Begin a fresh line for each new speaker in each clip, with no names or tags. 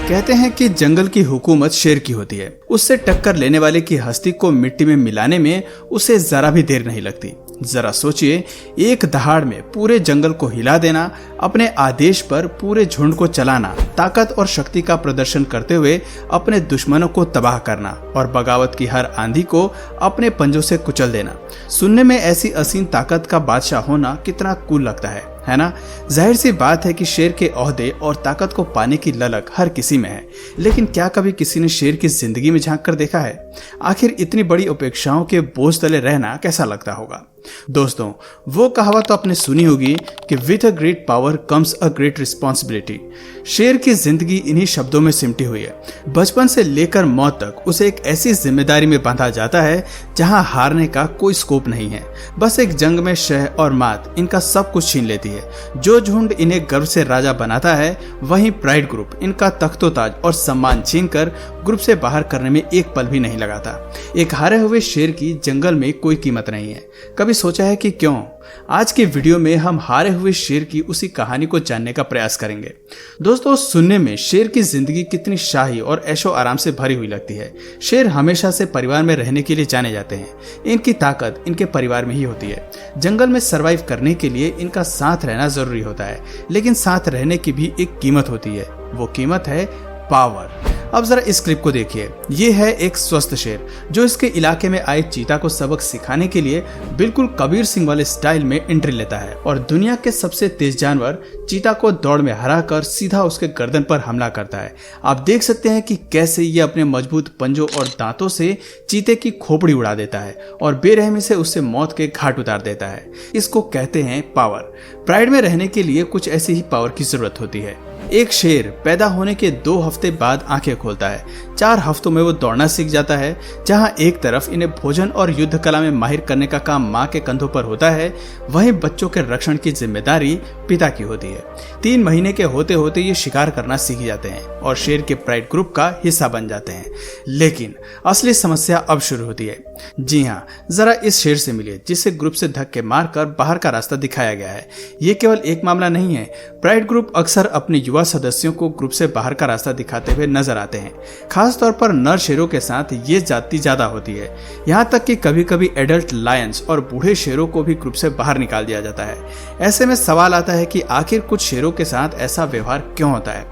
कहते हैं कि जंगल की हुकूमत शेर की होती है। उससे टक्कर लेने वाले की हस्ती को मिट्टी में मिलाने में उसे जरा भी देर नहीं लगती। जरा सोचिए, एक दहाड़ में पूरे जंगल को हिला देना, अपने आदेश पर पूरे झुंड को चलाना, ताकत और शक्ति का प्रदर्शन करते हुए अपने दुश्मनों को तबाह करना और बगावत की हर आंधी को अपने पंजों से कुचल देना। सुनने में ऐसी असीम ताकत का बादशाह होना कितना कूल लगता है ना। जाहिर सी बात है कि शेर के ओहदे और ताकत को पाने की ललक हर किसी में है, लेकिन क्या कभी किसी ने शेर की जिंदगी में झांक कर देखा है? आखिर इतनी बड़ी अपेक्षाओं के बोझ तले रहना कैसा लगता होगा? दोस्तों, वो कहावत तो आपने सुनी होगी कि with a great power comes a great responsibility. शेर की जिंदगी इन्हीं शब्दों में सिमटी हुई है। बचपन से लेकर मौत तक उसे एक ऐसी जिम्मेदारी में बांधा जाता है जहां हारने का कोई स्कोप नहीं है। बस एक जंग में शह और मात इनका सब कुछ छीन लेती है। जो झुंड इन्हें गर्व से राजा बनाता है, वहीं प्राइड ग्रुप इनका तख्तोताज और सम्मान छीनकर ग्रुप से बाहर करने में एक पल भी नहीं लगाता। एक हारे हुए शेर की जंगल में कोई कीमत नहीं है। कभी सोचा है कि क्यों? आज के वीडियो में हम हारे हुए शेर की उसी कहानी को जानने का प्रयास करेंगे। दोस्तों, सुनने में शेर की जिंदगी कितनी शाही और ऐशो आराम से भरी हुई लगती है। शेर हमेशा से परिवार में रहने के लिए जाने जाते हैं। इनकी ताकत इनके परिवार में ही होती है। जंगल में सरवाइव करने के लिए इनका साथ रहना जरूरी होता है, लेकिन साथ रहने की भी एक कीमत होती है। वो कीमत है पावर। अब जरा इस क्लिप को देखिए। ये है एक स्वस्थ शेर जो इसके इलाके में आए चीता को सबक सिखाने के लिए बिल्कुल कबीर सिंह वाले स्टाइल में एंट्री लेता है और दुनिया के सबसे तेज जानवर चीता को दौड़ में हराकर सीधा उसके गर्दन पर हमला करता है। आप देख सकते हैं कि कैसे ये अपने मजबूत पंजों और दांतों से चीते की खोपड़ी उड़ा देता है और बेरहमी से उससे मौत के घाट उतार देता है। इसको कहते हैं पावर। प्राइड में रहने के लिए कुछ ऐसी ही पावर की जरूरत होती है। एक शेर पैदा होने के 2 हफ्ते बाद आंखें खोलता है। 4 हफ्तों में वो दौड़ना सीख जाता है। जहां एक तरफ इन्हें भोजन और युद्ध कला में माहिर करने का काम मां के कंधों पर होता है, वहीं बच्चों के रक्षण की जिम्मेदारी पिता की होती है। 3 महीने के होते होते ये शिकार करना सीख जाते हैं और शेर के प्राइड ग्रुप का हिस्सा बन जाते हैं। लेकिन असली समस्या अब शुरू होती है। जी हाँ, जरा इस शेर से मिलिए जिसे ग्रुप से धक्के मारकर बाहर का रास्ता दिखाया गया है। ये केवल एक मामला नहीं है। प्राइड ग्रुप अक्सर अपने युवा सदस्यों को ग्रुप से बाहर का रास्ता दिखाते हुए नजर आते हैं। खास तौर पर नर शेरों के साथ ये जाति ज्यादा होती है। यहाँ तक कि कभी कभी एडल्ट लायंस और बूढ़े शेरों को भी ग्रुप से बाहर निकाल दिया जाता है। ऐसे में सवाल आता है कि आखिर कुछ शेरों के साथ ऐसा व्यवहार क्यों होता है?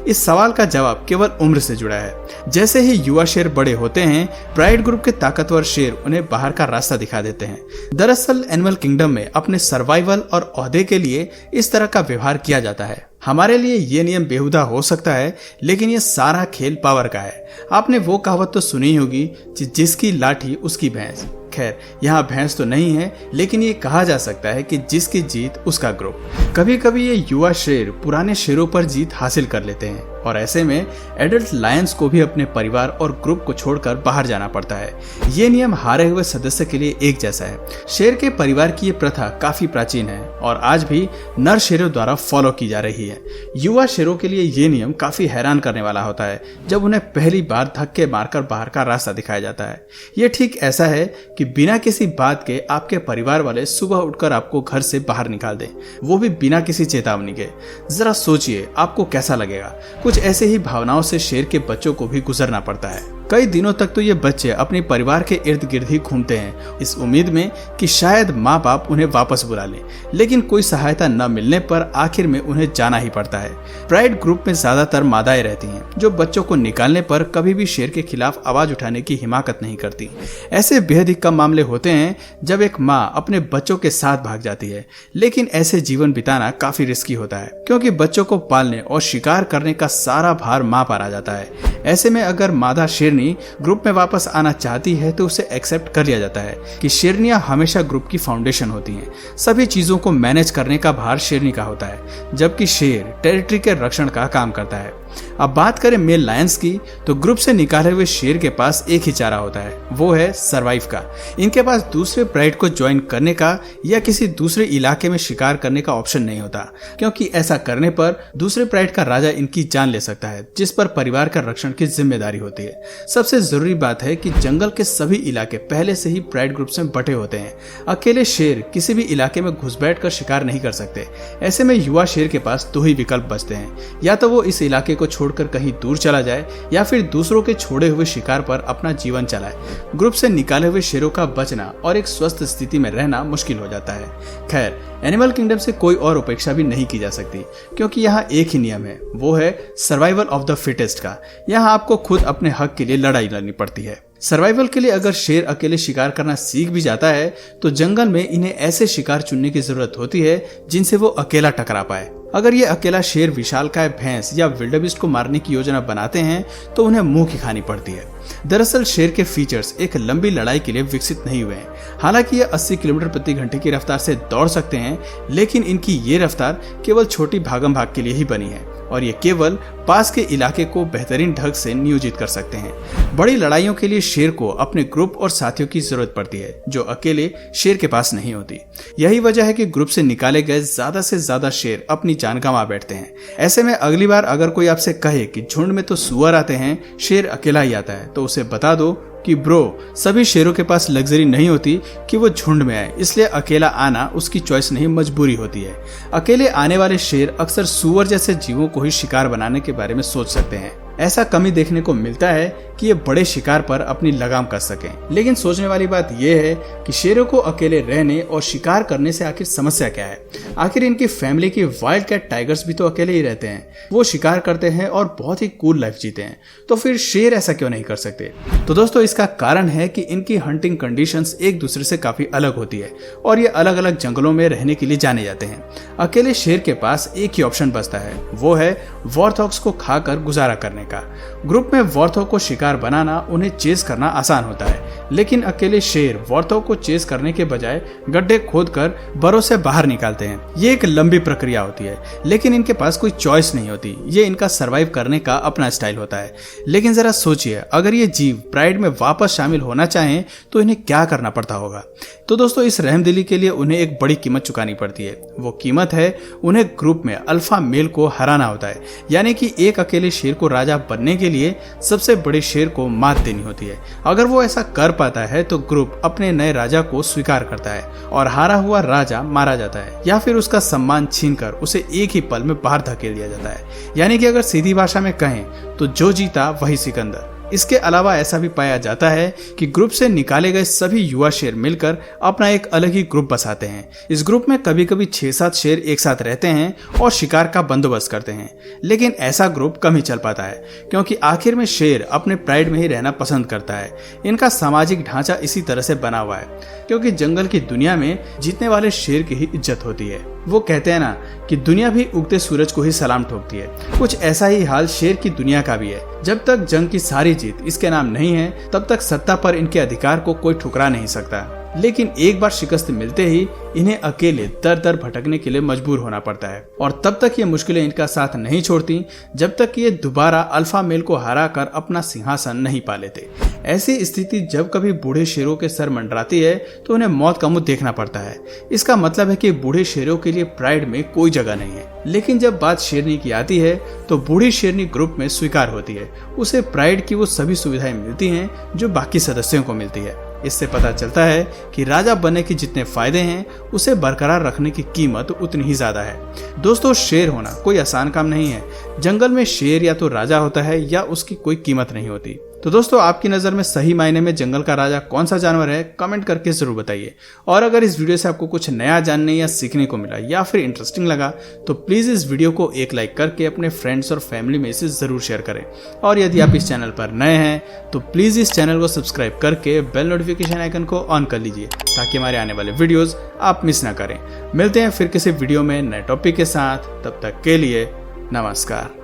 इस सवाल का जवाब केवल उम्र से जुड़ा है। जैसे ही युवा शेर बड़े होते हैं, प्राइड ग्रुप के ताकतवर शेर उन्हें बाहर का रास्ता दिखा देते हैं। दरअसल एनिमल किंगडम में अपने सर्वाइवल और ओहदे के लिए इस तरह का व्यवहार किया जाता है। हमारे लिए ये नियम बेहुदा हो सकता है, लेकिन ये सारा खेल पावर का है। आपने वो कहावत तो सुनी होगी, जिसकी लाठी उसकी भैंस। खैर, यहाँ भैंस तो नहीं है, लेकिन ये कहा जा सकता है कि जिसकी जीत उसका ग्रुप। कभी कभी ये युवा शेर पुराने शेरों पर जीत हासिल कर लेते हैं और ऐसे में एडल्ट लायंस को भी अपने परिवार और ग्रुप को छोड़कर बाहर जाना पड़ता है। ये नियम हारे हुए सदस्य के लिए एक जैसा है। शेर के परिवार की ये प्रथा काफी प्राचीन है और आज भी नर शेरों द्वारा फॉलो की जा रही है। युवा शेरों के लिए ये नियम काफी हैरान करने वाला होता है जब उन्हें पहली बार धक्के मारकर बाहर का रास्ता दिखाया जाता है। ये ठीक ऐसा है कि बिना किसी बात के आपके परिवार वाले सुबह उठकर आपको घर से बाहर निकाल दें, वो भी बिना किसी चेतावनी के। जरा सोचिए, आपको कैसा लगेगा? कुछ ऐसे ही भावनाओं से शेर के बच्चों को भी गुजरना पड़ता है। कई दिनों तक तो ये बच्चे अपने परिवार के इर्द गिर्द ही घूमते हैं, इस उम्मीद में कि शायद माँ बाप उन्हें वापस बुला लें, लेकिन कोई सहायता न मिलने पर आखिर में उन्हें जाना ही पड़ता है। प्राइड ग्रुप में ज्यादातर मादाएं रहती हैं, जो बच्चों को निकालने पर कभी भी शेर के खिलाफ आवाज उठाने की हिम्मत नहीं करती। ऐसे बेहद ही कम मामले होते हैं जब एक माँ अपने बच्चों के साथ भाग जाती है, लेकिन ऐसे जीवन बिताना काफी रिस्की होता है, क्योंकि बच्चों को पालने और शिकार करने का सारा भार माँ पर आ जाता है। ऐसे में अगर मादा शेरनी ग्रुप में वापस आना चाहती है तो उसे एक्सेप्ट कर लिया जाता है कि शेरनियां हमेशा ग्रुप की फाउंडेशन होती हैं। सभी चीजों को मैनेज करने का भार शेरनी का होता है, जबकि शेर टेरिटरी के रक्षण का काम करता है। अब बात करें मेल लायंस की, तो ग्रुप से निकाले हुए शेर के पास एक ही चारा होता है, वो है सरवाइव का। इनके पास दूसरे प्राइड को ज्वाइन करने का या किसी दूसरे इलाके में शिकार करने का ऑप्शन नहीं होता, क्योंकि ऐसा करने पर दूसरे प्राइड का राजा इनकी जान ले सकता है, जिस पर परिवार का रक्षण की जिम्मेदारी होती है। सबसे जरूरी बात है कि जंगल के सभी इलाके पहले से ही प्राइड ग्रुप में बटे होते हैं। अकेले शेर किसी भी इलाके में घुसपैठ कर शिकार नहीं कर सकते। ऐसे में युवा शेर के पास 2 ही विकल्प बचते हैं, या तो वो इस इलाके को को छोड़कर कहीं दूर चला जाए या फिर दूसरों के छोड़े हुए शिकार पर अपना जीवन चलाए। ग्रुप से निकाले हुए शेरों का बचना और एक स्वस्थ स्थिति में रहना मुश्किल हो जाता है। खैर, एनिमल किंगडम से कोई और उपेक्षा भी नहीं की जा सकती, क्योंकि यहाँ एक ही नियम है, वो है सर्वाइवल ऑफ द फिटेस्ट का। यहाँ आपको खुद अपने हक के लिए लड़ाई लड़नी पड़ती है। सर्वाइवल के लिए अगर शेर अकेले शिकार करना सीख भी जाता है तो जंगल में इन्हें ऐसे शिकार चुनने की जरूरत होती है जिनसे वो अकेला टकरा पाए। अगर ये अकेला शेर विशालकाय भैंस या विल्डरबिस्ट को मारने की योजना बनाते हैं तो उन्हें मुंह की खानी पड़ती है। दरअसल शेर के फीचर्स एक लंबी लड़ाई के लिए विकसित नहीं हुए हैं। हालांकि ये 80 किलोमीटर प्रति घंटे की रफ्तार से दौड़ सकते हैं, लेकिन इनकी ये रफ्तार केवल छोटी भागम भाग के लिए ही बनी है और ये केवल पास के इलाके को बेहतरीन ढंग से नियोजित कर सकते हैं। बड़ी लड़ाइयों के लिए शेर को अपने ग्रुप और साथियों की जरूरत पड़ती है, जो अकेले शेर के पास नहीं होती। यही वजह है कि ग्रुप से निकाले गए ज्यादा से ज्यादा शेर अपनी जान गंवा बैठते हैं। ऐसे में अगली बार अगर कोई आपसे कहे कि झुंड में तो सुअर आते हैं, शेर अकेला ही आता है, तो उसे बता दो कि ब्रो, सभी शेरों के पास लग्जरी नहीं होती कि वो झुंड में आए, इसलिए अकेला आना उसकी चॉइस नहीं, मजबूरी होती है। अकेले आने वाले शेर अक्सर सुअर जैसे जीवों को ही शिकार बनाने के बारे में सोच सकते हैं। ऐसा कमी देखने को मिलता है कि ये बड़े शिकार पर अपनी लगाम कस सकें। लेकिन सोचने वाली बात यह है कि शेरों को अकेले रहने और शिकार करने से आखिर समस्या क्या है। आखिर इनकी फैमिली की वाइल्ड कैट टाइगर्स भी तो अकेले ही रहते हैं, वो शिकार करते हैं और बहुत ही कूल लाइफ जीते हैं, तो फिर शेर ऐसा क्यों नहीं कर सकते? तो दोस्तों, इसका कारण है कि इनकी हंटिंग कंडीशंस एक दूसरे से काफी अलग होती है और ये अलग अलग जंगलों में रहने के लिए जाने जाते हैं। अकेले शेर के पास एक ही ऑप्शन बचता है, वो है वॉर्थॉग्स को खाकर गुजारा करने का। ग्रुप में वॉर्थॉग को शिकार बनाना, उन्हें चेस करना आसान होता है, लेकिन अकेले शेर वॉर्थॉग को चेस करने के बजाय गड्ढे खोदकर बरों से बाहर निकालते हैं। ये एक लंबी प्रक्रिया होती है, लेकिन इनके पास कोई चॉइस नहीं होती। ये इनका सरवाइव करने का अपना स्टाइल होता है। लेकिन जरा सोचिए, अगर ये जीव प्राइड में वापस शामिल होना चाहें तो इन्हें क्या करना पड़ता होगा? तो दोस्तों, इस रहमदिली के लिए उन्हें एक बड़ी कीमत चुकानी पड़ती है। वो कीमत है उन्हें ग्रुप में अल्फा मेल को हराना होता है, यानी कि एक अकेले शेर को राजा बनने के लिए सबसे बड़े शेर को मात देनी होती है। अगर वो ऐसा कर पाता है तो ग्रुप अपने नए राजा को स्वीकार करता है और हारा हुआ राजा मारा जाता है, या फिर उसका सम्मान छीनकर उसे एक ही पल में बाहर धकेल दिया जाता है। यानी कि अगर सीधी भाषा में कहें तो जो जीता वही सिकंदर। इसके अलावा ऐसा भी पाया जाता है कि ग्रुप से निकाले गए सभी युवा शेर मिलकर अपना एक अलग ही ग्रुप बसाते हैं। इस ग्रुप में कभी कभी 6-7 शेर एक साथ रहते हैं और शिकार का बंदोबस्त करते हैं, लेकिन ऐसा ग्रुप कम ही चल पाता है, क्योंकि आखिर में शेर अपने प्राइड में ही रहना पसंद करता है। इनका सामाजिक ढांचा इसी तरह से बना हुआ है, क्योंकि जंगल की दुनिया में जीतने वाले शेर की ही इज्जत होती है। वो कहते हैं ना कि दुनिया भी उगते सूरज को ही सलाम ठोकती है। कुछ ऐसा ही हाल शेर की दुनिया का भी है। जब तक जंग की सारी जीत इसके नाम नहीं है, तब तक सत्ता पर इनके अधिकार को कोई ठुकरा नहीं सकता। लेकिन एक बार शिकस्त मिलते ही इन्हें अकेले दर दर भटकने के लिए मजबूर होना पड़ता है, और तब तक ये मुश्किलें इनका साथ नहीं छोड़ती जब तक ये दोबारा अल्फा मेल को हरा कर अपना सिंहासन नहीं पा लेते। ऐसी स्थिति जब कभी बूढ़े शेरों के सर मंडराती है तो उन्हें मौत का मुंह देखना पड़ता है। इसका मतलब है कि बूढ़े शेरों के लिए प्राइड में कोई जगह नहीं है। लेकिन जब बात शेरनी की आती है तो बूढ़ी शेरनी ग्रुप में स्वीकार होती है। उसे प्राइड की वो सभी सुविधाएं मिलती हैं जो बाकी सदस्यों को मिलती है। इससे पता चलता है कि राजा बनने के जितने फायदे हैं, उसे बरकरार रखने की कीमत उतनी ही ज्यादा है। दोस्तों, शेर होना कोई आसान काम नहीं है। जंगल में शेर या तो राजा होता है या उसकी कोई कीमत नहीं होती। तो दोस्तों, आपकी नज़र में सही मायने में जंगल का राजा कौन सा जानवर है, कमेंट करके जरूर बताइए। और अगर इस वीडियो से आपको कुछ नया जानने या सीखने को मिला या फिर इंटरेस्टिंग लगा तो प्लीज़ इस वीडियो को एक लाइक करके अपने फ्रेंड्स और फैमिली में इसे ज़रूर शेयर करें। और यदि आप इस चैनल पर नए हैं तो प्लीज़ इस चैनल को सब्सक्राइब करके बेल नोटिफिकेशन आइकन को ऑन कर लीजिए, ताकि हमारे आने वाले वीडियोज़ आप मिस ना करें। मिलते हैं फिर किसी वीडियो में नए टॉपिक के साथ। तब तक के लिए नमस्कार।